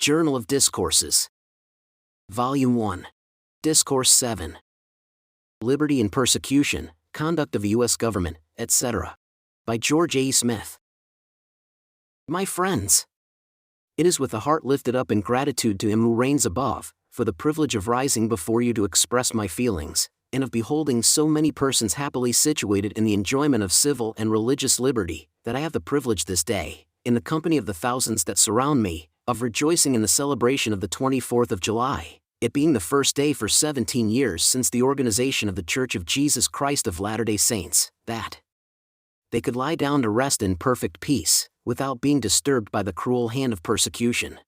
Journal of Discourses. Volume 1. Discourse 7. Liberty and Persecution, Conduct of the U.S. Government, etc. By George A. Smith. My friends, it is with a heart lifted up in gratitude to Him who reigns above, for the privilege of rising before you to express my feelings, and of beholding so many persons happily situated in the enjoyment of civil and religious liberty, that I have the privilege this day, in the company of the thousands that surround me, of rejoicing in the celebration of the 24th of July, it being the first day for 17 years since the organization of the Church of Jesus Christ of Latter-day Saints, that they could lie down to rest in perfect peace, without being disturbed by the cruel hand of persecution.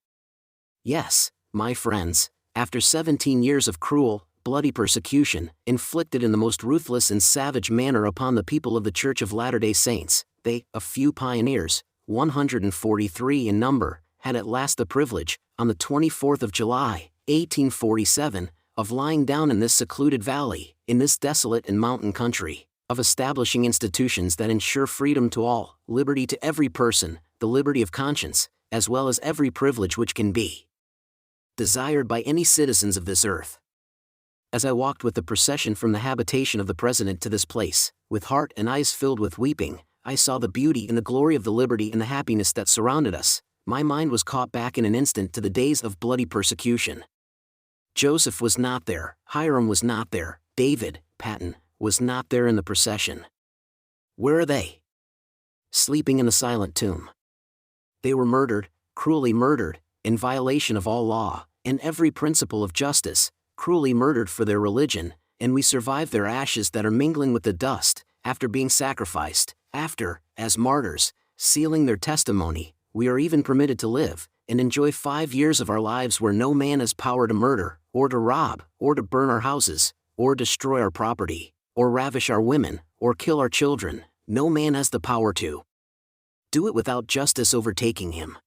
Yes, my friends, after 17 years of cruel, bloody persecution, inflicted in the most ruthless and savage manner upon the people of the Church of Latter-day Saints, they, a few pioneers, 143 in number, had at last the privilege, on the 24th of July, 1847, of lying down in this secluded valley, in this desolate and mountain country, of establishing institutions that ensure freedom to all, liberty to every person, the liberty of conscience, as well as every privilege which can be desired by any citizens of this earth. As I walked with the procession from the habitation of the President to this place, with heart and eyes filled with weeping, I saw the beauty and the glory of the liberty and the happiness that surrounded us. My mind was caught back in an instant to the days of bloody persecution. Joseph was not there, Hiram was not there, David, Patton, was not there in the procession. Where are they? Sleeping in the silent tomb. They were murdered, cruelly murdered, in violation of all law, and every principle of justice, cruelly murdered for their religion, and we survive their ashes that are mingling with the dust, after being sacrificed, after, as martyrs, sealing their testimony, we are even permitted to live, and enjoy 5 years of our lives where no man has power to murder, or to rob, or to burn our houses, or destroy our property, or ravish our women, or kill our children. No man has the power to do it without justice overtaking him.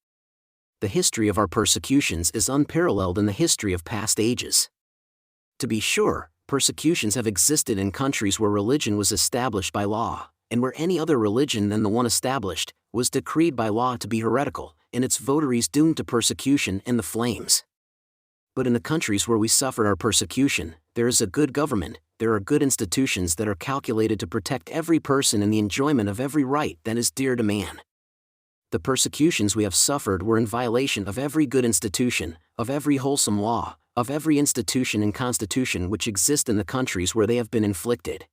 The history of our persecutions is unparalleled in the history of past ages. To be sure, persecutions have existed in countries where religion was established by law, and where any other religion than the one established was decreed by law to be heretical, and its votaries doomed to persecution and the flames. But in the countries where we suffered our persecution, there is a good government, there are good institutions that are calculated to protect every person in the enjoyment of every right that is dear to man. The persecutions we have suffered were in violation of every good institution, of every wholesome law, of every institution and constitution which exist in the countries where they have been inflicted.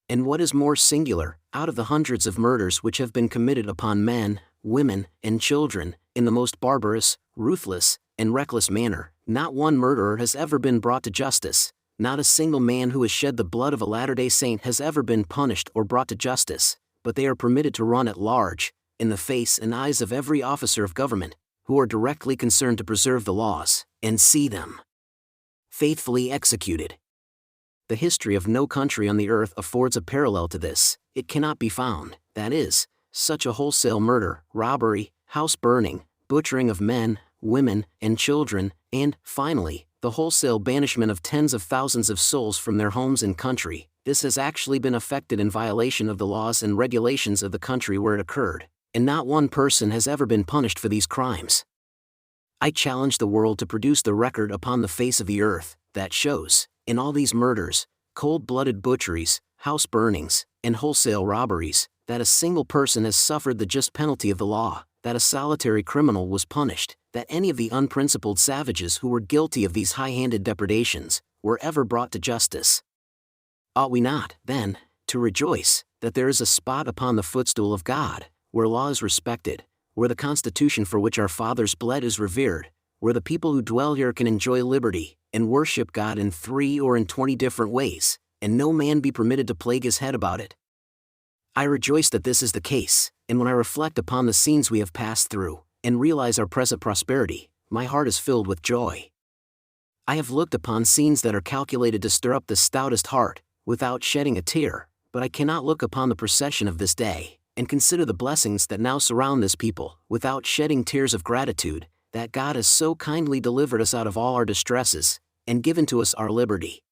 And what is more singular, out of the hundreds of murders which have been committed upon men, women, and children, in the most barbarous, ruthless, and reckless manner, not one murderer has ever been brought to justice, not a single man who has shed the blood of a Latter-day Saint has ever been punished or brought to justice, but they are permitted to run at large, in the face and eyes of every officer of government, who are directly concerned to preserve the laws, and see them faithfully executed. The history of no country on the earth affords a parallel to this. It cannot be found, that is, such a wholesale murder, robbery, house burning, butchering of men, women, and children, and, finally, the wholesale banishment of tens of thousands of souls from their homes and country. This has actually been effected in violation of the laws and regulations of the country where it occurred, and not one person has ever been punished for these crimes. I challenge the world to produce the record upon the face of the earth that shows, in all these murders, cold-blooded butcheries, house burnings, and wholesale robberies, that a single person has suffered the just penalty of the law, that a solitary criminal was punished, that any of the unprincipled savages who were guilty of these high-handed depredations were ever brought to justice. Ought we not, then, to rejoice that there is a spot upon the footstool of God, where law is respected, where the Constitution for which our fathers bled is revered, where the people who dwell here can enjoy liberty, and worship God in 3 or in 20 different ways, and no man be permitted to plague his head about it? I rejoice that this is the case, and when I reflect upon the scenes we have passed through, and realize our present prosperity, my heart is filled with joy. I have looked upon scenes that are calculated to stir up the stoutest heart, without shedding a tear, but I cannot look upon the procession of this day, and consider the blessings that now surround this people, without shedding tears of gratitude, that God has so kindly delivered us out of all our distresses, and given to us our liberty.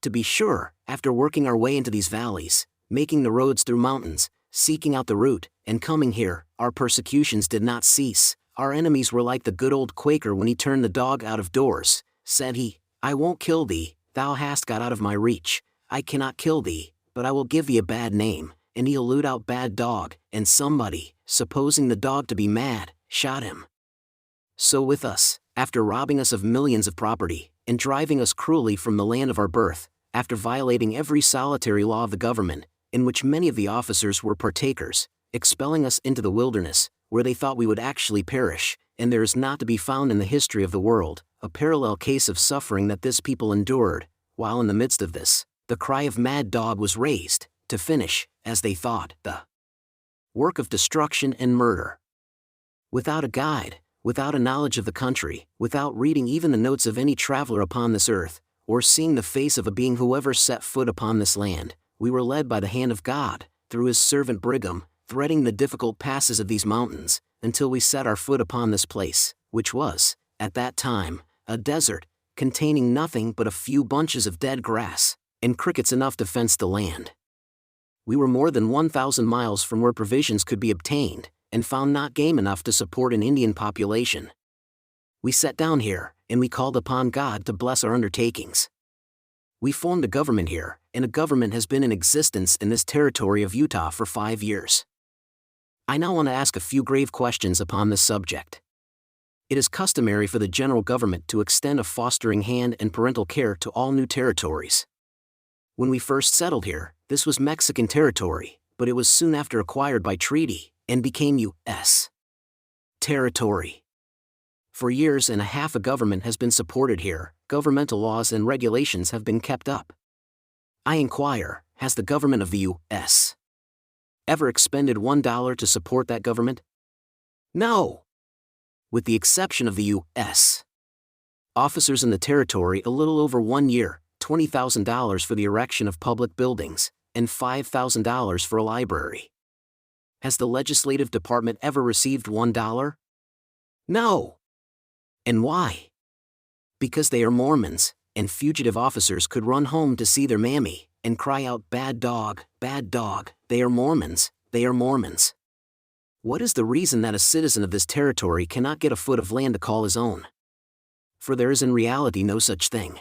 To be sure, after working our way into these valleys, making the roads through mountains, seeking out the route, and coming here, our persecutions did not cease, Our enemies were like the good old Quaker when he turned the dog out of doors. Said he, I won't kill thee, thou hast got out of my reach. I cannot kill thee, but I will give thee a bad name. And he'll loot out bad dog, and somebody, supposing the dog to be mad, shot him. So with us, after robbing us of millions of property, and driving us cruelly from the land of our birth, after violating every solitary law of the government, in which many of the officers were partakers, expelling us into the wilderness, where they thought we would actually perish, and there is not to be found in the history of the world a parallel case of suffering that this people endured, while in the midst of this, the cry of mad dog was raised, to finish, as they thought, the work of destruction and murder. Without a guide, without a knowledge of the country, without reading even the notes of any traveler upon this earth, or seeing the face of a being who ever set foot upon this land, we were led by the hand of God, through his servant Brigham, threading the difficult passes of these mountains, until we set our foot upon this place, which was, at that time, a desert, containing nothing but a few bunches of dead grass, and crickets enough to fence the land. We were more than 1,000 miles from where provisions could be obtained, and found not game enough to support an Indian population. We sat down here, and we called upon God to bless our undertakings. We formed a government here, and a government has been in existence in this territory of Utah for 5 years. I now want to ask a few grave questions upon this subject. It is customary for the general government to extend a fostering hand and parental care to all new territories. When we first settled here, this was Mexican territory, but it was soon after acquired by treaty, and became U.S. territory. For years and a half a government has been supported here, governmental laws and regulations have been kept up. I inquire, has the government of the U.S. ever expended $1 to support that government? No! With the exception of the U.S. officers in the territory a little over 1 year, $20,000 for the erection of public buildings, and $5,000 for a library. Has the legislative department ever received $1? No! And why? Because they are Mormons, and fugitive officers could run home to see their mammy, and cry out, bad dog, they are Mormons, they are Mormons. What is the reason that a citizen of this territory cannot get a foot of land to call his own? For there is in reality no such thing.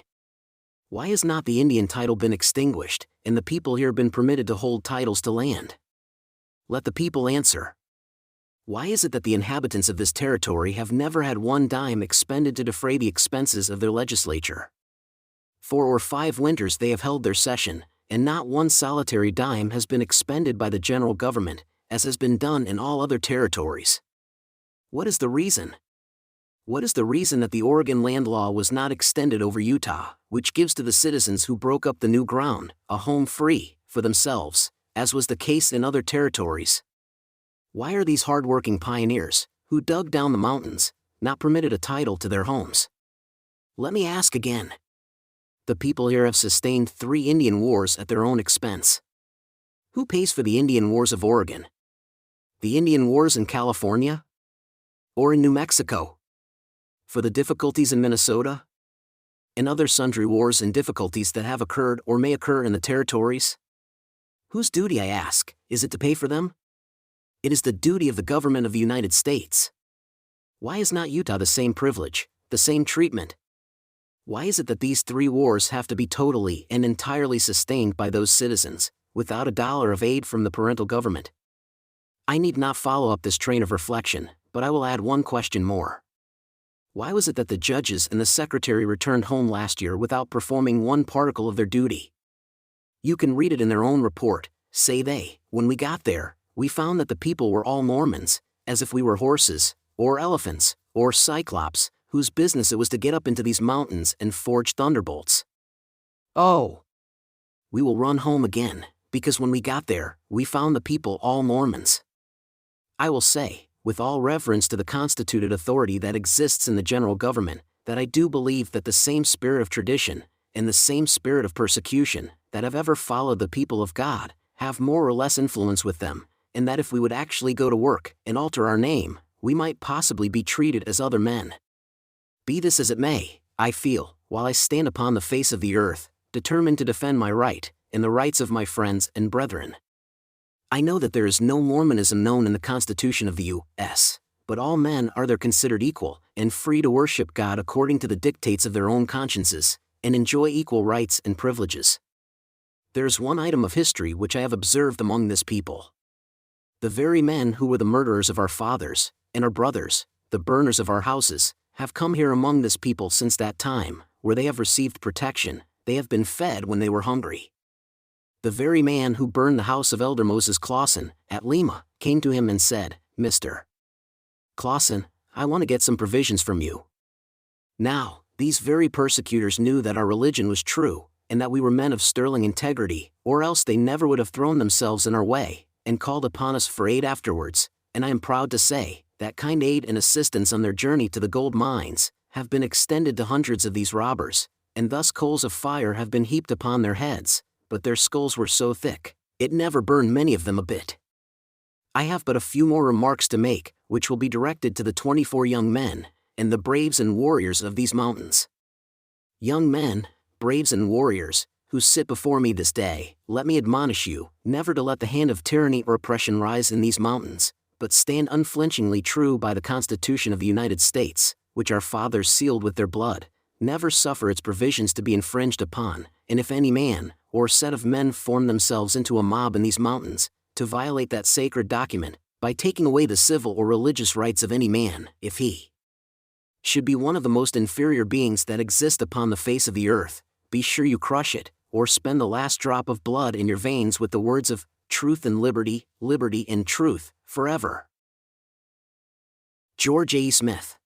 Why has not the Indian title been extinguished, and the people here been permitted to hold titles to land? Let the people answer. Why is it that the inhabitants of this territory have never had one dime expended to defray the expenses of their legislature? 4 or 5 winters they have held their session, and not one solitary dime has been expended by the general government, as has been done in all other territories. What is the reason? What is the reason that the Oregon land law was not extended over Utah, which gives to the citizens who broke up the new ground a home free for themselves, as was the case in other territories? Why are these hard-working pioneers, who dug down the mountains, not permitted a title to their homes? Let me ask again. The people here have sustained 3 Indian wars at their own expense. Who pays for the Indian Wars of Oregon? The Indian Wars in California? Or in New Mexico? For the difficulties in Minnesota? And other sundry wars and difficulties that have occurred or may occur in the territories? Whose duty, I ask, is it to pay for them? It is the duty of the government of the United States. Why is not Utah the same privilege, the same treatment? Why is it that these 3 wars have to be totally and entirely sustained by those citizens, without a dollar of aid from the parental government? I need not follow up this train of reflection, but I will add one question more. Why was it that the judges and the secretary returned home last year without performing one particle of their duty? You can read it in their own report. Say they, when we got there, we found that the people were all Mormons, as if we were horses, or elephants, or cyclops, whose business it was to get up into these mountains and forge thunderbolts. Oh! We will run home again, because when we got there, we found the people all Mormons. I will say, with all reverence to the constituted authority that exists in the general government, that I do believe that the same spirit of tradition, and the same spirit of persecution, that have ever followed the people of God, have more or less influence with them, and that if we would actually go to work and alter our name, we might possibly be treated as other men. Be this as it may, I feel, while I stand upon the face of the earth, determined to defend my right, and the rights of my friends and brethren. I know that there is no Mormonism known in the Constitution of the U.S., but all men are there considered equal, and free to worship God according to the dictates of their own consciences, and enjoy equal rights and privileges. There is one item of history which I have observed among this people. The very men who were the murderers of our fathers, and our brothers, the burners of our houses, have come here among this people since that time, where they have received protection, they have been fed when they were hungry. The very man who burned the house of Elder Moses Clausen, at Lima, came to him and said, "Mr. Clausen, I want to get some provisions from you." Now, these very persecutors knew that our religion was true, and that we were men of sterling integrity, or else they never would have thrown themselves in our way, and called upon us for aid afterwards, and I am proud to say, that kind aid and assistance on their journey to the gold mines, have been extended to hundreds of these robbers, and thus coals of fire have been heaped upon their heads, but their skulls were so thick, it never burned many of them a bit. I have but a few more remarks to make, which will be directed to the 24 young men, and the braves and warriors of these mountains. Young men, braves and warriors, who sit before me this day, let me admonish you, never to let the hand of tyranny or oppression rise in these mountains, but stand unflinchingly true by the Constitution of the United States, which our fathers sealed with their blood. Never suffer its provisions to be infringed upon, and if any man, or set of men form themselves into a mob in these mountains, to violate that sacred document, by taking away the civil or religious rights of any man, if he should be one of the most inferior beings that exist upon the face of the earth, be sure you crush it, or spend the last drop of blood in your veins with the words of truth and liberty, liberty and truth, forever. George A. Smith.